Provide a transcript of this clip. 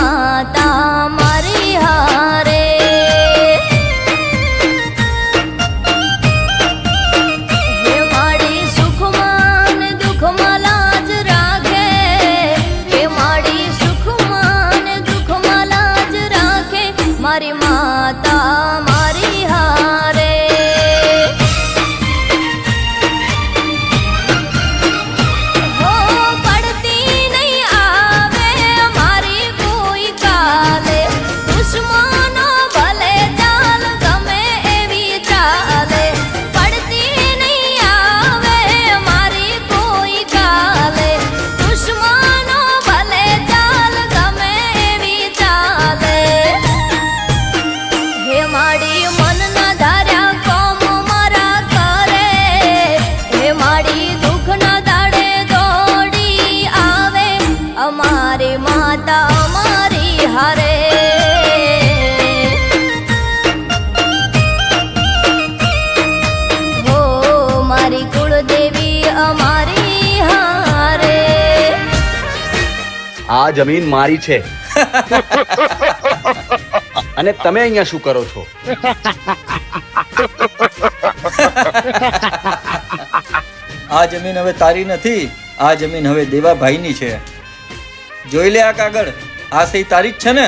માતા મારી હારે હે માડી સુખમાં ને દુઃખમાં લાજ રાખે હે માડી સુખમાં ને દુઃખમાં લાજ રાખે મારી માતા મારી હારે અમારી માતા અમારી હારે હો મારી કુળદેવી અમારી હારે આ જમીન મારી છે અને તમે અહીંયા શું કરો છો? આ જમીન હવે તારી નથી, આ જમીન હવે દેવાભાઈની છે. જોઈ લે આ કાગળ, આ સહી તારી જ છે ને?